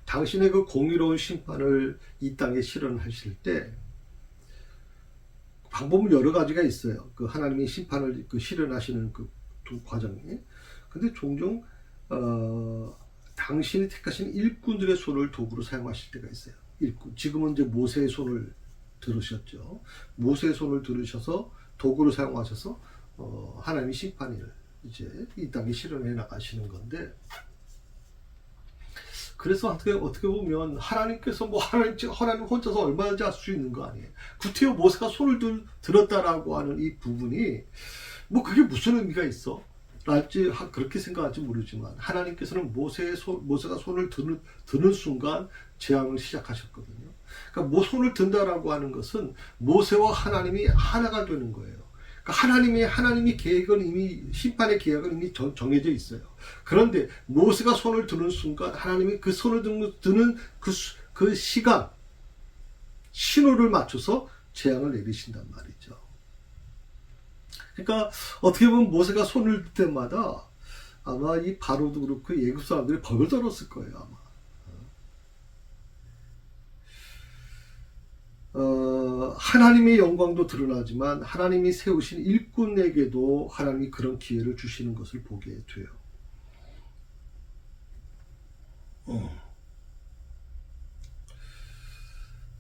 당신의 그 공의로운 심판을 이 땅에 실현하실 때 방법은 여러 가지가 있어요. 그 하나님이 심판을 실현하시는 그 두 과정이. 근데 종종 당신이 택하신 일꾼들의 손을 도구로 사용하실 때가 있어요. 일꾼. 지금은 이제 모세의 손을 들으셨죠. 모세의 손을 들으셔서 도구로 사용하셔서 하나님이 심판을 이제 이 땅에 실현해 나가시는 건데, 그래서 어떻게 보면 하나님께서 하나님 혼자서 얼마든지 할 수 있는 거 아니에요. 구태여 모세가 손을 들었다라고 하는 이 부분이 그게 무슨 의미가 있어? 랄지 그렇게 생각할지 모르지만 하나님께서는 모세가 손을 드는 순간 재앙을 시작하셨거든요. 그러니까 손을 든다라고 하는 것은 모세와 하나님이 하나가 되는 거예요. 하나님이 계획은 이미, 심판의 계획은 이미 정해져 있어요. 그런데 모세가 손을 드는 순간 하나님이 그 손을 드는 그 시간, 신호를 맞춰서 재앙을 내리신단 말이죠. 그러니까 어떻게 보면 모세가 손을 들 때마다 아마 이 바로도 그렇고 예굽 사람들이 벌벌 떨었을 거예요, 아마. 하나님의 영광도 드러나지만 하나님이 세우신 일꾼에게도 하나님이 그런 기회를 주시는 것을 보게 돼요.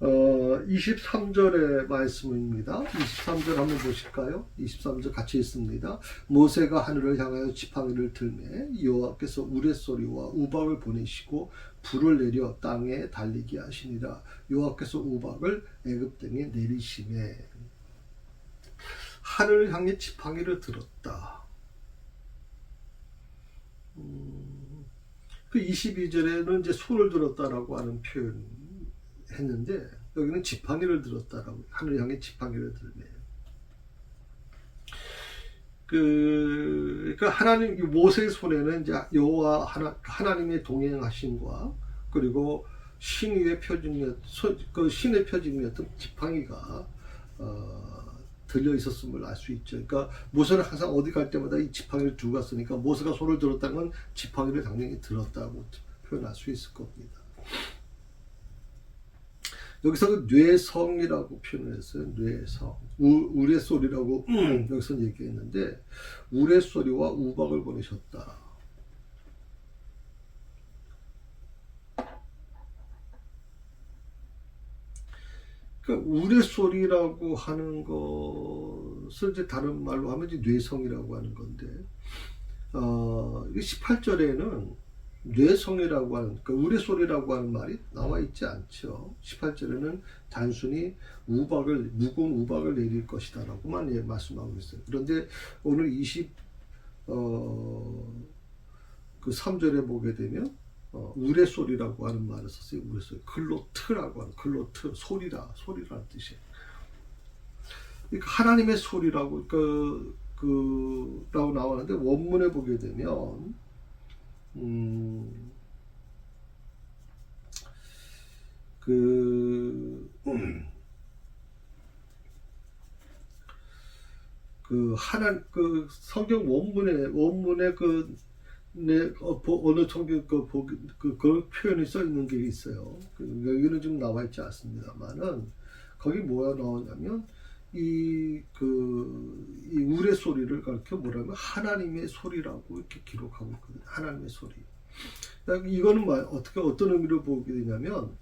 23절의 말씀입니다. 23절 한번 보실까요? 23절 같이 있습니다. 모세가 하늘을 향하여 지팡이를 들매 여호와께서 우레소리와 우박을 보내시고 불을 내려 땅에 달리게 하시니라. 여호와께서 우박을 애굽 땅에 내리시매. 하늘을 향해 지팡이를 들었다. 그 22절에는 이제 손을 들었다라고 하는 표현 했는데 여기는 지팡이를 들었다라고, 하늘 향해 지팡이를 들네요. 그러니까 하나님, 모세의 손에는 이제 여호와 하나님의 동행하심과 그리고 신의 표징이었던 지팡이가 들려 있었음을 알 수 있죠. 그러니까 모세는 항상 어디 갈 때마다 이 지팡이를 들고 갔으니까 모세가 손을 들었다는 건 지팡이를 당연히 들었다고 표현할 수 있을 겁니다. 여기서 그 뇌성이라고 표현을 했어요. 뇌성. 우레소리라고 여기서 얘기했는데 우레소리와 우박을 보내셨다. 그러니까 우레소리라고 하는 것을 이제 다른 말로 하면 이제 뇌성이라고 하는 건데 18절에는 뇌성이라고 하는, 그러니까 우레소리라고 하는 말이 나와 있지 않죠. 18절에는 단순히 무거운 우박을 내릴 것이다 라고만 말씀하고 있어요. 그런데 오늘 3절에 보게 되면 우레소리라고 하는 말을 썼어요. 우레소리. 클로트라고 하는, 클로트, 소리라는 뜻이에요. 그러니까 하나님의 소리라고 라고 나오는데 원문에 보게 되면 성경 원문에 어느 성경 그 표현이 써 있는 게 있어요. 여기는 좀 나와 있지 않습니다만은 거기 뭐가 나오냐면 이 우레 소리를 가르쳐 뭐라면 하나님의 소리라고 이렇게 기록하고 있거든요. 하나님의 소리. 이거는 어떤 의미로 보게 되냐면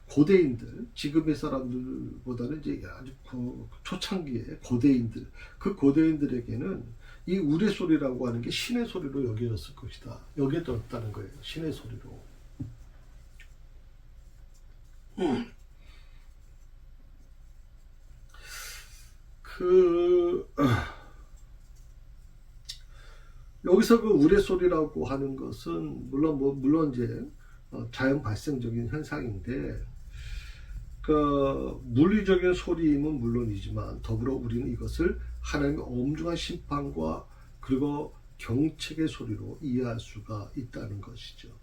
고대인들, 지금의 사람들보다는 이제 아주 초창기의 고대인들, 그 고대인들에게는 이 우레 소리라고 하는 게 신의 소리로 여겨졌을 것이다. 여겨졌다는 거예요. 신의 소리로. 여기서 그 우레소리라고 하는 것은 물론 이제 자연 발생적인 현상인데 물리적인 소리임은 물론이지만 더불어 우리는 이것을 하나님의 엄중한 심판과 그리고 경책의 소리로 이해할 수가 있다는 것이죠.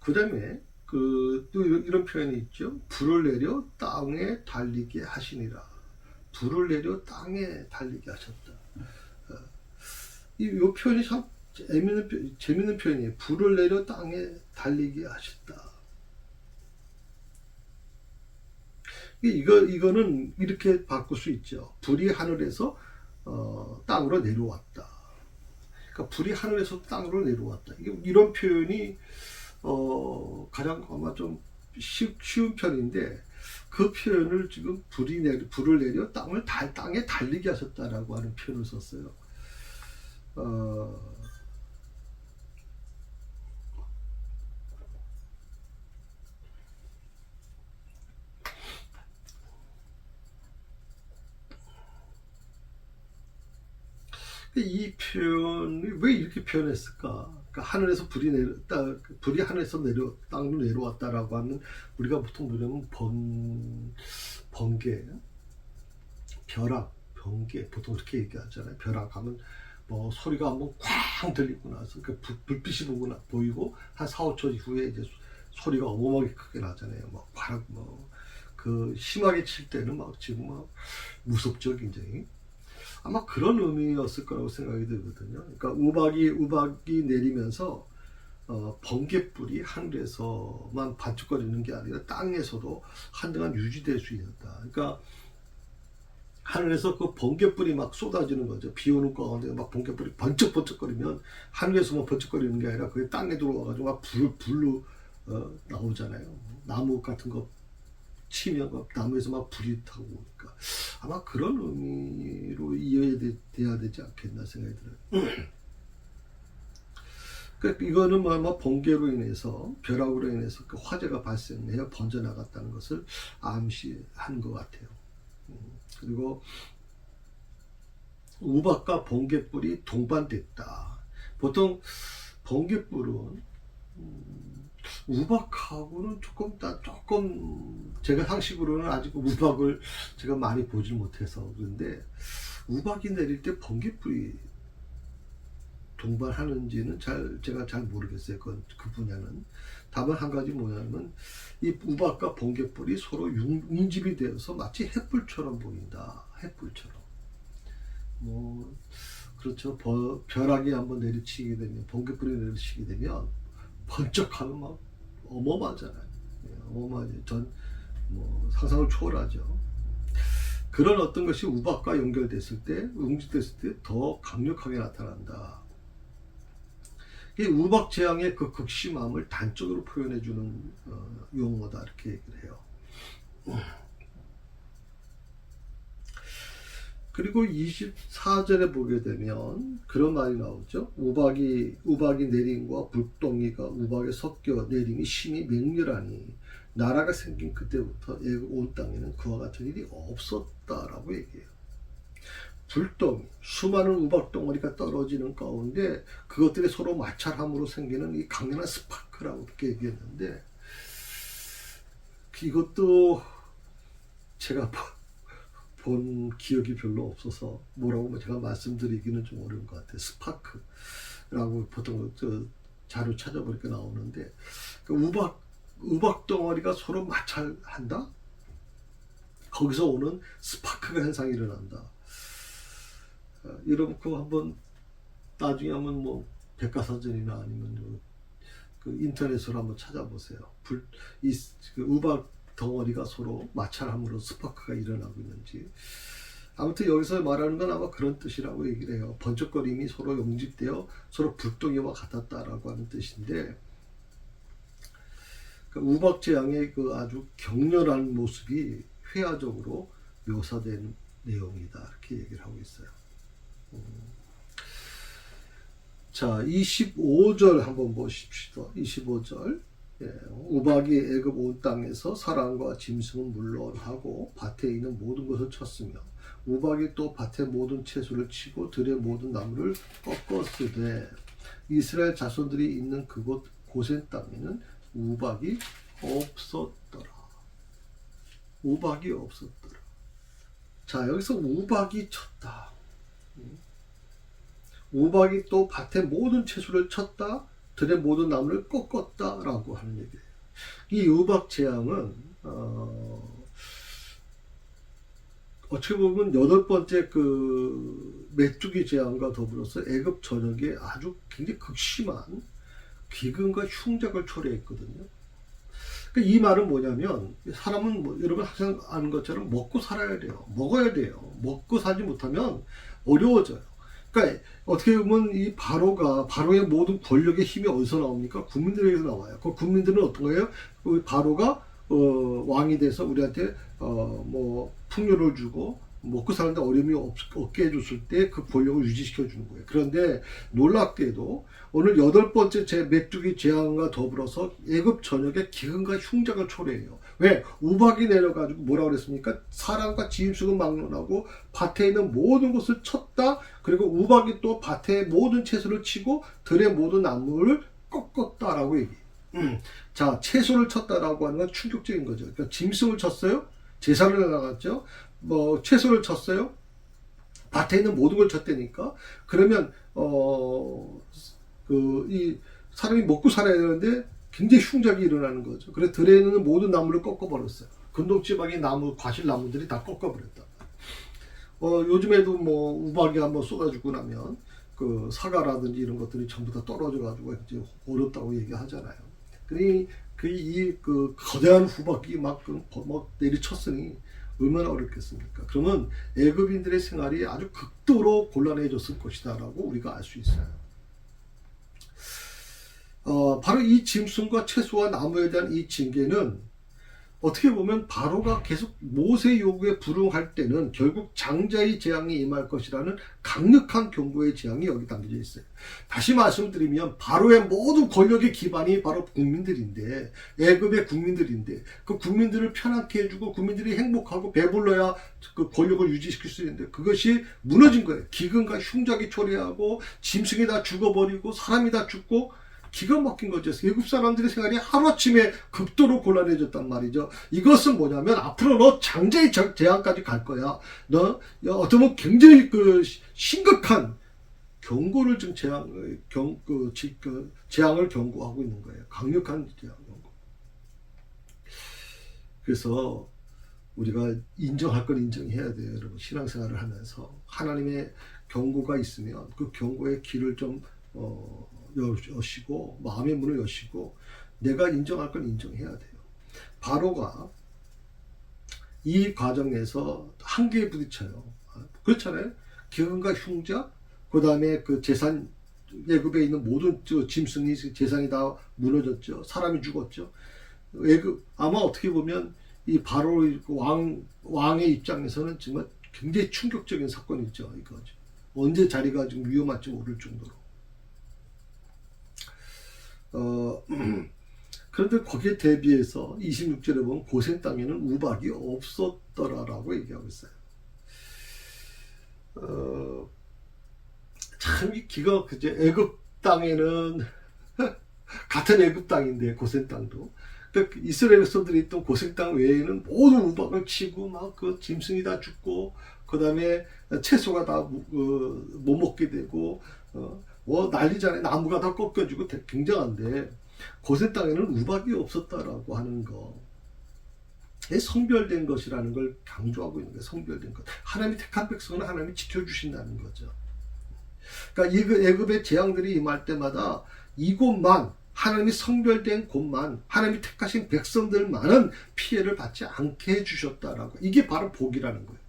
그 다음에 또 이런 표현이 있죠. 불을 내려 땅에 달리게 하시니라. 불을 내려 땅에 달리게 하셨다. 이 표현이 참 재밌는 표현이에요. 불을 내려 땅에 달리게 하셨다. 이거는 이렇게 바꿀 수 있죠. 불이 하늘에서 땅으로 내려왔다. 그러니까 불이 하늘에서 땅으로 내려왔다. 이런 표현이 가장 아마 좀 쉬운 편인데 그 표현을 지금 불을 내려 땅에 달리게 하셨다라고 하는 표현을 썼어요. 이 표현이 왜 이렇게 표현했을까? 그러니까 하늘에서 불이 하늘에서 땅으로 내려왔다라고 하면 우리가 보통 뭐냐면 번개, 벼락, 번개 보통 그렇게 얘기하잖아요. 벼락하면 뭐 소리가 한번 쾅 들리고 나서 그 불빛이 보이고 한 4, 5초 이후에 이제 소리가 어마어마하게 크게 나잖아요. 뭐 바락 그 심하게 칠 때는 막 지금 막 무섭죠, 굉장히. 아마 그런 의미였을 거라고 생각이 들거든요. 그러니까 우박이 내리면서 번갯불이 하늘에서만 반짝거리는 게 아니라 땅에서도 한동안 유지될 수 있다. 그러니까 하늘에서 그 번갯불이 막 쏟아지는 거죠. 비 오는 가운데 막 번갯불이 번쩍번쩍거리면 하늘에서만 번쩍거리는 게 아니라 그게 땅에 들어와가지고 막 불로 나오잖아요. 나무 같은 거 치면 막 나무에서 막 불이 타고 오니까 아마 그런 의미로 이해돼야 되지 않겠나 생각이 들어요. 그러니까 이거는 뭐 번개로 인해서 벼락으로 인해서 그 화재가 발생해서 번져나갔다는 것을 암시한 것 같아요. 그리고 우박과 번갯불이 동반됐다. 보통 번갯불은 우박하고는 조금 제가 상식으로는 아직 우박을 제가 많이 보질 못해서 그런데 우박이 내릴 때 번갯불이 동반하는지는 제가 잘 모르겠어요. 그 분야는. 다만 한 가지 뭐냐면 이 우박과 번갯불이 서로 융집이 되어서 마치 햇불처럼 보인다. 햇불처럼. 뭐 그렇죠. 벼락이 한번 내리치게 되면 번갯불이 내리치게 되면 번쩍하면 막 어마어마하잖아요. 어마어마하죠. 뭐 상상을 초월하죠. 그런 어떤 것이 우박과 연결됐을 때, 응집됐을 때 더 강력하게 나타난다. 이 우박 재앙의 그 극심함을 단적으로 표현해주는 용어다 이렇게 얘기를 해요. 그리고 24절에 보게 되면 그런 말이 나오죠. 우박이 내림과 불덩이가 우박에 섞여 내림이 심히 맹렬하니 나라가 생긴 그때부터 애굽 온 땅에는 그와 같은 일이 없었다라고 얘기해요. 불덩이, 수많은 우박 덩어리가 떨어지는 가운데 그것들이 서로 마찰함으로 생기는 이 강렬한 스파크라고 그렇게 얘기했는데 이것도 제가 본 기억이 별로 없어서 뭐라고 제가 말씀드리기는 좀 어려운 것 같아요. 스파크라고 보통 자료 찾아보니까 나오는데 그 우박 덩어리가 서로 마찰한다? 거기서 오는 스파크가 현상이 일어난다. 여러분 그거 한번 나중에 한번 뭐 백과사전이나 아니면 그 인터넷으로 한번 찾아보세요. 그 우박 덩어리가 서로 마찰함으로 스파크가 일어나고 있는지. 아무튼 여기서 말하는 건 아마 그런 뜻이라고 얘기를 해요. 번쩍거림이 서로 용집되어 서로 불덩이와 같았다라고 하는 뜻인데 그 우박 재앙의 그 아주 격렬한 모습이 회화적으로 묘사된 내용이다 이렇게 얘기를 하고 있어요. 자, 25절 한번 보십시다. 25절. 우박이 애굽 온 땅에서 사람과 짐승은 물론하고 밭에 있는 모든 것을 쳤으며 우박이 또 밭의 모든 채소를 치고 들의 모든 나무를 꺾었으되 이스라엘 자손들이 있는 그곳 고센 땅에는 우박이 없었더라. 우박이 없었더라. 자, 여기서 우박이 쳤다. 우박이 또 밭의 모든 채소를 쳤다. 들의 모든 나무를 꺾었다라고 하는 얘기예요. 이 우박 재앙은 어떻게 보면 8번째 그 메뚜기 재앙과 더불어서 애굽 전역에 아주 굉장히 극심한 기근과 흉작을 초래했거든요. 그러니까 이 말은 뭐냐면 사람은 뭐 여러분 항상 아는 것처럼 먹고 살아야 돼요. 먹어야 돼요. 먹고 살지 못하면 어려워져요. 그러니까 어떻게 보면 이 바로의 모든 권력의 힘이 어디서 나옵니까? 국민들에게서 나와요. 그 국민들은 어떤 거예요? 그 바로가 왕이 돼서 우리한테 뭐 풍요를 주고 먹고 사는데 어려움이 없게 해줬을 때 그 권력을 유지시켜 주는 거예요. 그런데 놀랍게도 오늘 8번째 메뚜기 재앙과 더불어서 애굽 전역에 기근과 흉작을 초래해요. 왜? 우박이 내려가지고 뭐라고 그랬습니까? 사람과 짐승은 막론하고 밭에 있는 모든 것을 쳤다. 그리고 우박이 또 밭의 모든 채소를 치고 들의 모든 나무를 꺾었다라고 얘기해요. 자, 채소를 쳤다라고 하는 건 충격적인 거죠. 그러니까 짐승을 쳤어요. 제사를 나갔죠. 뭐 채소를 쳤어요. 밭에 있는 모든 걸 쳤다니까. 그러면 이 사람이 먹고 살아야 되는데 굉장히 흉작이 일어나는 거죠. 그래서 들에 있는 모든 나무를 꺾어버렸어요. 근동지방의 나무, 과실나무들이 다 꺾어버렸다. 요즘에도 뭐 우박이 한번 쏟아지고 나면 그 사과라든지 이런 것들이 전부 다 떨어져가지고 이제 어렵다고 얘기하잖아요. 그러니 그 거대한 후박이 막 내리쳤으니 얼마나 어렵겠습니까? 그러면 애굽인들의 생활이 아주 극도로 곤란해졌을 것이다라고 우리가 알 수 있어요. 바로 이 짐승과 채소와 나무에 대한 이 징계는 어떻게 보면 바로가 계속 모세 요구에 불응할 때는 결국 장자의 재앙이 임할 것이라는 강력한 경고의 재앙이 여기 담겨져 있어요. 다시 말씀드리면 바로의 모든 권력의 기반이 바로 국민들인데, 애굽의 국민들인데, 그 국민들을 편안케 해주고 국민들이 행복하고 배불러야 그 권력을 유지시킬 수 있는데 그것이 무너진 거예요. 기근과 흉작이 초래하고 짐승이 다 죽어버리고 사람이 다 죽고 기가 막힌 거죠. 애굽 사람들의 생활이 하루아침에 극도로 곤란해졌단 말이죠. 이것은 뭐냐면 앞으로 너 장자의 재앙까지 갈 거야. 너 어쩌면 굉장히 그 심각한 경고를 지금 재앙을 경고하고 있는 거예요. 강력한 재앙 경고. 그래서 우리가 인정할 건 인정해야 돼요. 여러분 신앙생활을 하면서 하나님의 경고가 있으면 그 경고의 길을 좀 여시고 마음의 문을 여시고 내가 인정할 건 인정해야 돼요. 바로가 이 과정에서 한계에 부딪혀요. 그렇잖아요. 기근과 흉작, 그 다음에 그 재산, 애굽에 있는 모든 짐승이 재산이 다 무너졌죠. 사람이 죽었죠. 애굽 아마 어떻게 보면 이 바로 왕의 입장에서는 정말 굉장히 충격적인 사건이죠. 이거죠. 언제 자리가 지금 위험할지 모를 정도로. 그런데 거기에 대비해서 26절에 보면 고센 땅에는 우박이 없었더라라고 얘기하고 있어요. 참 기가 그제 애굽 땅에는 같은 애굽 땅인데 고센 땅도 그러니까 이스라엘 백성들이 있던 고센 땅 외에는 모든 우박을 치고 막 그 짐승이 다 죽고 그 다음에 채소가 다 못 먹게 되고 난리잖아요. 나무가 다 꺾여지고 굉장한데 고센 땅에는 우박이 없었다라고 하는 거. 성별된 것이라는 걸 강조하고 있는 거예요. 성별된 것. 하나님이 택한 백성은 하나님이 지켜주신다는 거죠. 그러니까 애굽의 재앙들이 임할 때마다 이곳만 하나님이 성별된 곳만 하나님이 택하신 백성들만은 피해를 받지 않게 해주셨다라고. 이게 바로 복이라는 거예요.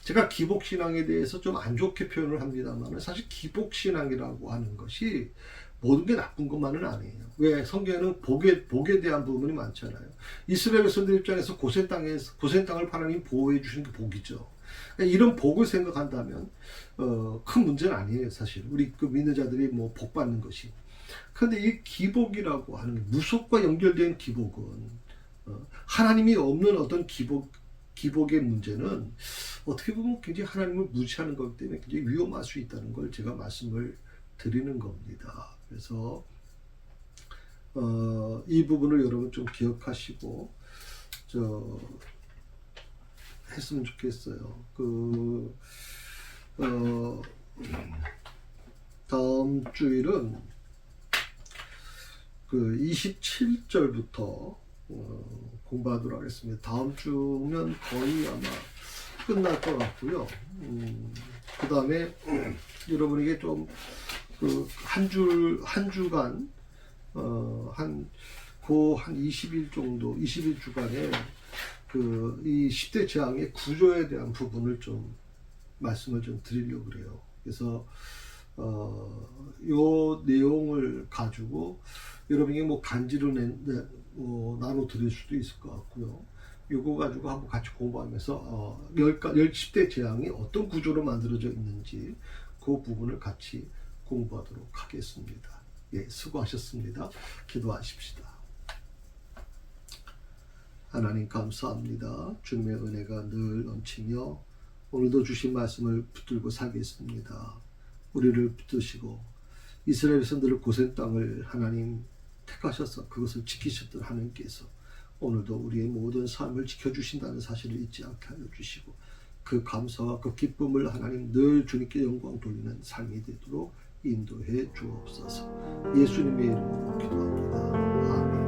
제가 기복신앙에 대해서 좀 안 좋게 표현을 합니다만 사실 기복신앙이라고 하는 것이 모든 게 나쁜 것만은 아니에요. 왜? 성경에는 복에 대한 부분이 많잖아요. 이스라엘 백성들 입장에서 고센 땅을 하나님 보호해 주시는 게 복이죠. 이런 복을 생각한다면 큰 문제는 아니에요. 사실 우리 그 믿는 자들이 뭐 복 받는 것이. 그런데 이 기복이라고 하는 무속과 연결된 기복은 하나님이 없는 어떤 기복의 문제는 어떻게 보면 굉장히 하나님을 무시하는 거기 때문에 굉장히 위험할 수 있다는 걸 제가 말씀을 드리는 겁니다. 그래서 이 부분을 여러분 좀 기억하시고 했으면 좋겠어요. 다음 주일은 27절부터 공부하도록 하겠습니다. 다음 주면 거의 아마 끝날 것 같고요. 그 다음에 여러분에게 좀 한 주간 한 20일 정도 20일주간에 이 10대 재앙의 구조에 대한 부분을 좀 말씀을 좀 드리려고 그래요. 그래서 요 내용을 가지고 여러분에게 뭐 간지로 나눠 드릴 수도 있을 것 같고요. 요거 가지고 한번 같이 공부하면서 10대 재앙이 어떤 구조로 만들어져 있는지 그 부분을 같이 공부하도록 하겠습니다. 예, 수고하셨습니다. 기도하십시다. 하나님 감사합니다. 주님의 은혜가 늘 넘치며 오늘도 주신 말씀을 붙들고 살겠습니다. 우리를 붙드시고 이스라엘 백성들을 고센 땅을 하나님 택하셔서 그것을 지키셨던 하나님께서 오늘도 우리의 모든 삶을 지켜주신다는 사실을 잊지 않게 하여 주시고 그 감사와 그 기쁨을 하나님 늘 주님께 영광 돌리는 삶이 되도록 인도해 주옵소서. 예수님의 이름으로 기도합니다. 아멘.